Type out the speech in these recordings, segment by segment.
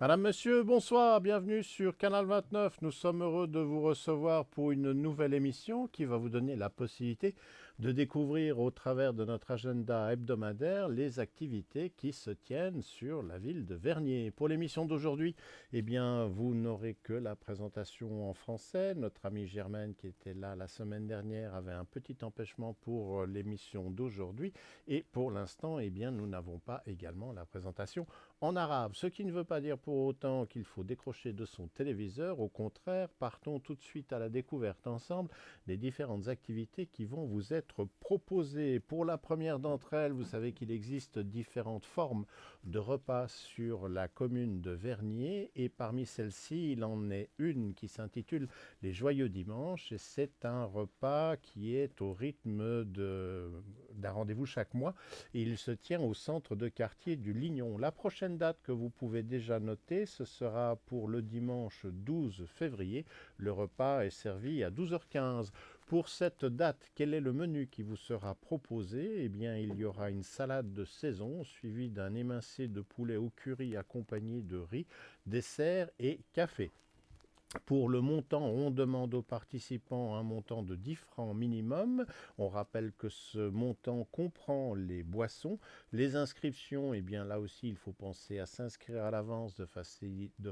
Madame, Monsieur, bonsoir, bienvenue sur Canal 29. Nous sommes heureux de vous recevoir pour une nouvelle émission qui va vous donner la possibilité de découvrir au travers de notre agenda hebdomadaire les activités qui se tiennent sur la ville de Vernier. Pour l'émission d'aujourd'hui, eh bien, vous n'aurez que la présentation en français. Notre amie Germaine qui était là la semaine dernière avait un petit empêchement pour l'émission d'aujourd'hui et pour l'instant, eh bien, nous n'avons pas également la présentation en arabe, ce qui ne veut pas dire pour autant qu'il faut décrocher de son téléviseur. Au contraire, partons tout de suite à la découverte ensemble des différentes activités qui vont vous être proposées. Pour la première d'entre elles, vous savez qu'il existe différentes formes de repas sur la commune de Vernier et parmi celles-ci, il en est une qui s'intitule les Joyeux Dimanches et c'est un repas qui est au rythme d'un rendez-vous chaque mois et il se tient au centre de quartier du Lignon. La prochaine date que vous pouvez déjà noter, ce sera pour le dimanche 12 février. Le repas est servi à 12h15. Pour cette date, quel est le menu qui vous sera proposé? Eh bien, il y aura une salade de saison suivie d'un émincé de poulet au curry accompagné de riz, dessert et café. Pour le montant, on demande aux participants un montant de 10 francs minimum. On rappelle que ce montant comprend les boissons. Les inscriptions, eh bien là aussi, il faut penser à s'inscrire à l'avance de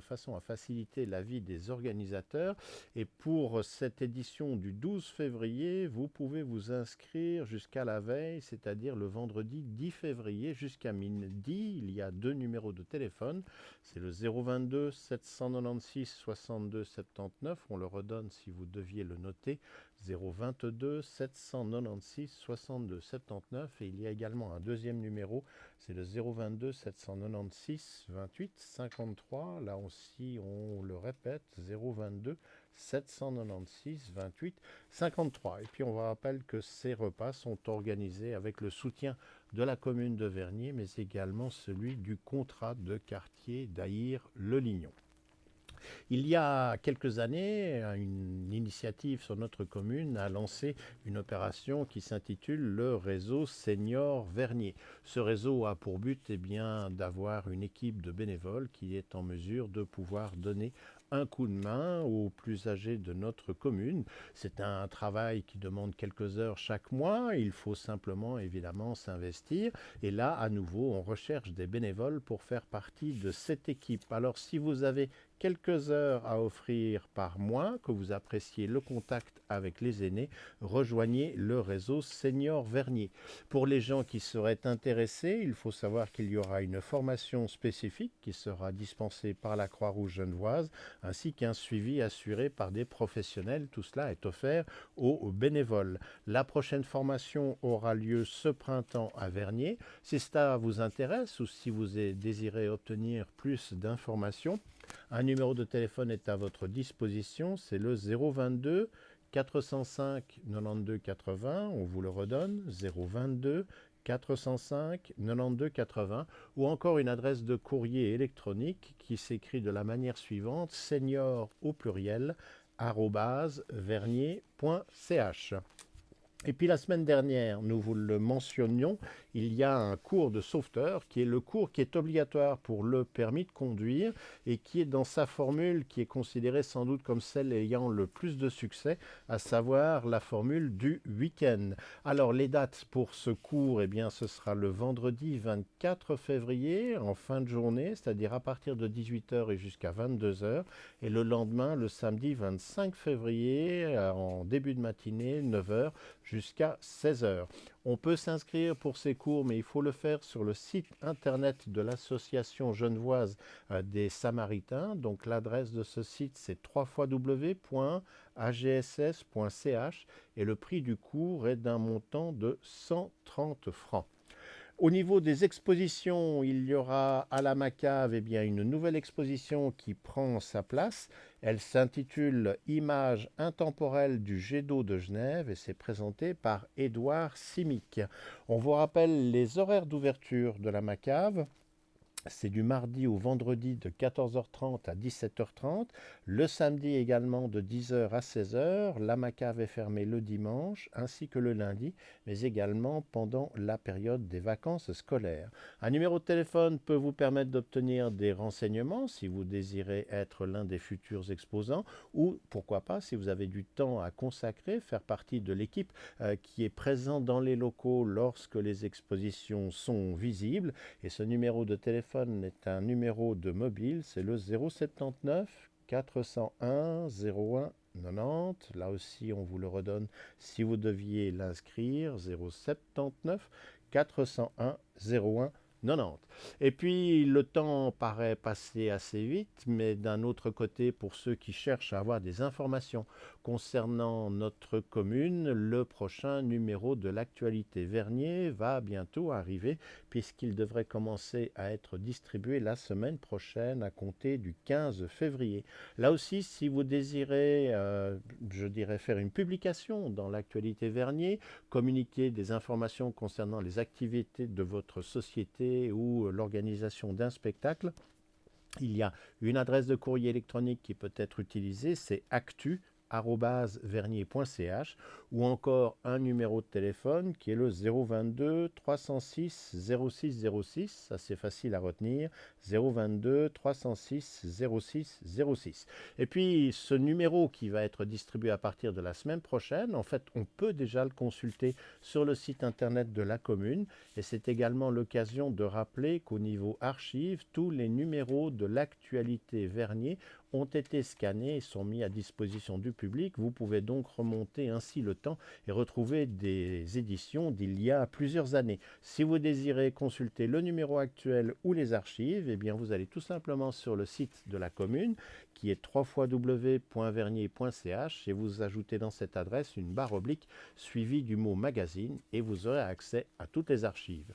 façon à faciliter la vie des organisateurs. Et pour cette édition du 12 février, vous pouvez vous inscrire jusqu'à la veille, c'est-à-dire le vendredi 10 février jusqu'à midi. Il y a deux numéros de téléphone. C'est le 022 796 62 79, on le redonne si vous deviez le noter, 022 796 62 79, et il y a également un deuxième numéro, c'est le 022 796 28 53, là aussi on le répète, 022 796 28 53. Et puis on vous rappelle que ces repas sont organisés avec le soutien de la commune de Vernier, mais également celui du contrat de quartier d'Aïr-le-Lignon. Il y a quelques années, une initiative sur notre commune a lancé une opération qui s'intitule le réseau Senior Vernier. Ce réseau a pour but d'avoir une équipe de bénévoles qui est en mesure de pouvoir donner un coup de main aux plus âgés de notre commune. C'est un travail qui demande quelques heures chaque mois. Il faut simplement évidemment s'investir. Et là, à nouveau, on recherche des bénévoles pour faire partie de cette équipe. Alors, si vous avez quelques heures à offrir par mois, que vous appréciez le contact avec les aînés, rejoignez le réseau Senior Vernier. Pour les gens qui seraient intéressés, il faut savoir qu'il y aura une formation spécifique qui sera dispensée par la Croix-Rouge genevoise, ainsi qu'un suivi assuré par des professionnels. Tout cela est offert aux bénévoles. La prochaine formation aura lieu ce printemps à Vernier. Si cela vous intéresse ou si vous désirez obtenir plus d'informations, un numéro de téléphone est à votre disposition, c'est le 022 405 92 80, on vous le redonne, 022 405 92 80, ou encore une adresse de courrier électronique qui s'écrit de la manière suivante, senior au pluriel, @vernier.ch. Et puis la semaine dernière, nous vous le mentionnions, il y a un cours de sauveteur qui est le cours qui est obligatoire pour le permis de conduire et qui est dans sa formule qui est considérée sans doute comme celle ayant le plus de succès, à savoir la formule du week-end. Alors les dates pour ce cours, eh bien ce sera le vendredi 24 février en fin de journée, c'est-à-dire à partir de 18h et jusqu'à 22h, et le lendemain, le samedi 25 février en début de matinée, 9h, jusqu'à 16h. On peut s'inscrire pour ces cours, mais il faut le faire sur le site internet de l'association genevoise des Samaritains. Donc l'adresse de ce site, c'est www.agss.ch et le prix du cours est d'un montant de 130 francs. Au niveau des expositions, il y aura à la Macave une nouvelle exposition qui prend sa place. Elle s'intitule Images intemporelles du jet d'eau de Genève et c'est présenté par Édouard Simic. On vous rappelle les horaires d'ouverture de la Macave. C'est du mardi au vendredi de 14h30 à 17h30. Le samedi également de 10h à 16h. La Macave est fermée le dimanche ainsi que le lundi, mais également pendant la période des vacances scolaires. Un numéro de téléphone peut vous permettre d'obtenir des renseignements si vous désirez être l'un des futurs exposants ou pourquoi pas si vous avez du temps à consacrer, faire partie de l'équipe qui est présente dans les locaux lorsque les expositions sont visibles. Et ce numéro de téléphone est un numéro de mobile, c'est le 079 401 01 90. Là aussi, on vous le redonne si vous deviez l'inscrire, 079 401 01 90. Et puis, le temps paraît passer assez vite, mais d'un autre côté, pour ceux qui cherchent à avoir des informations concernant notre commune, le prochain numéro de l'actualité Vernier va bientôt arriver, puisqu'il devrait commencer à être distribué la semaine prochaine à compter du 15 février. Là aussi, si vous désirez, je dirais, faire une publication dans l'actualité Vernier, communiquer des informations concernant les activités de votre société ou l'organisation d'un spectacle, il y a une adresse de courrier électronique qui peut être utilisée, c'est actu@vernier.ch, ou encore un numéro de téléphone qui est le 022 306 06 06, ça c'est facile à retenir, 022 306 06 06. Et puis ce numéro qui va être distribué à partir de la semaine prochaine, en fait on peut déjà le consulter sur le site internet de la commune, et c'est également l'occasion de rappeler qu'au niveau archives, tous les numéros de l'actualité Vernier ont été scannés et sont mis à disposition du public. Vous pouvez donc remonter ainsi le temps et retrouver des éditions d'il y a plusieurs années. Si vous désirez consulter le numéro actuel ou les archives, eh bien vous allez tout simplement sur le site de la commune qui est www.vernier.ch et vous ajoutez dans cette adresse une barre oblique suivie du mot magazine et vous aurez accès à toutes les archives.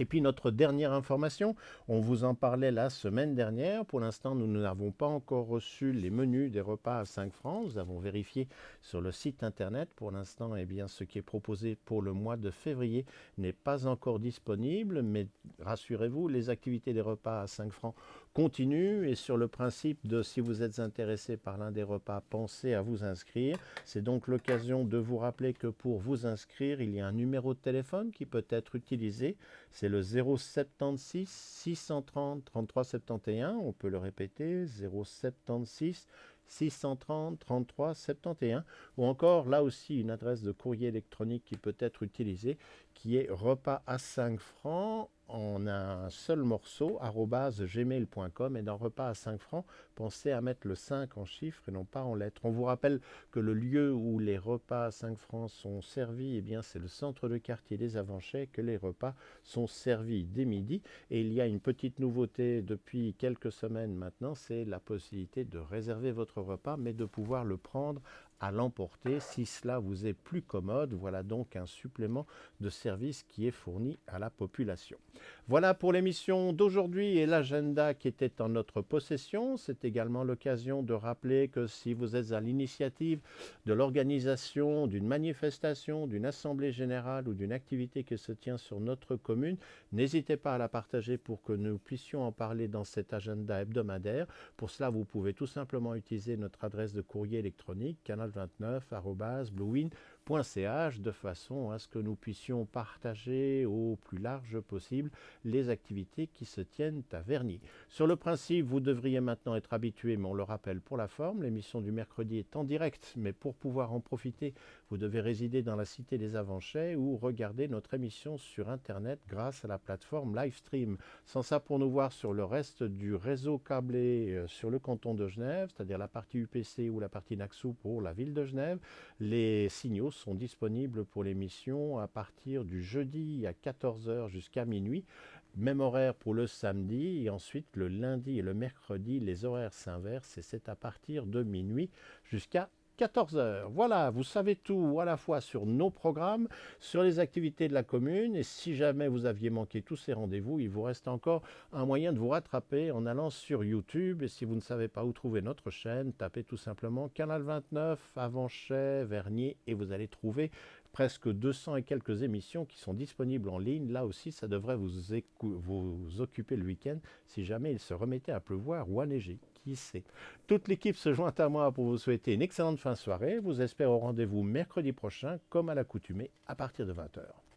Et puis notre dernière information, on vous en parlait la semaine dernière. Pour l'instant, nous n'avons pas encore reçu les menus des repas à 5 francs. Nous avons vérifié sur le site internet. Pour l'instant, eh bien, ce qui est proposé pour le mois de février n'est pas encore disponible. Mais rassurez-vous, les activités des repas à 5 francs continuent. Et sur le principe de si vous êtes intéressé par l'un des repas, pensez à vous inscrire. C'est donc l'occasion de vous rappeler que pour vous inscrire, il y a un numéro de téléphone qui peut être utilisé. C'est le 076 630 33 71, on peut le répéter, 076 630 33 71, ou encore là aussi une adresse de courrier électronique qui peut être utilisée, qui est repas à 5 francs en un seul morceau, @gmail.com, et dans repas à 5 francs, pensez à mettre le 5 en chiffres et non pas en lettres. On vous rappelle que le lieu où les repas à 5 francs sont servis, eh bien, c'est le centre de quartier des Avanchais, que les repas sont servis dès midi. Et il y a une petite nouveauté depuis quelques semaines maintenant, c'est la possibilité de réserver votre repas, mais de pouvoir le prendre à l'emporter si cela vous est plus commode. Voilà donc un supplément de service qui est fourni à la population. Voilà pour l'émission d'aujourd'hui et l'agenda qui était en notre possession. C'est également l'occasion de rappeler que si vous êtes à l'initiative de l'organisation d'une manifestation, d'une assemblée générale ou d'une activité qui se tient sur notre commune, n'hésitez pas à la partager pour que nous puissions en parler dans cet agenda hebdomadaire. Pour cela, vous pouvez tout simplement utiliser notre adresse de courrier électronique canal29@bluewin.ch de façon à ce que nous puissions partager au plus large possible les activités qui se tiennent à Vernier. Sur le principe, vous devriez maintenant être habitué, mais on le rappelle pour la forme, l'émission du mercredi est en direct, mais pour pouvoir en profiter, vous devez résider dans la cité des Avanchais ou regarder notre émission sur Internet grâce à la plateforme Livestream. Sans ça, pour nous voir sur le reste du réseau câblé sur le canton de Genève, c'est-à-dire la partie UPC ou la partie Naxou pour la ville de Genève, les signaux sont disponibles pour l'émission à partir du jeudi à 14h jusqu'à minuit. Même horaire pour le samedi, et ensuite le lundi et le mercredi, les horaires s'inversent et c'est à partir de minuit jusqu'à 14h. Voilà, vous savez tout à la fois sur nos programmes, sur les activités de la commune, et si jamais vous aviez manqué tous ces rendez-vous, il vous reste encore un moyen de vous rattraper en allant sur YouTube, et si vous ne savez pas où trouver notre chaîne, tapez tout simplement Canal 29, Avanchais, Vernier, et vous allez trouver presque 200 et quelques émissions qui sont disponibles en ligne. Là aussi, ça devrait vous occuper le week-end si jamais il se remettait à pleuvoir ou à neiger. Qui sait? Toute l'équipe se joint à moi pour vous souhaiter une excellente fin de soirée. Vous espère au rendez-vous mercredi prochain, comme à l'accoutumée, à partir de 20 h.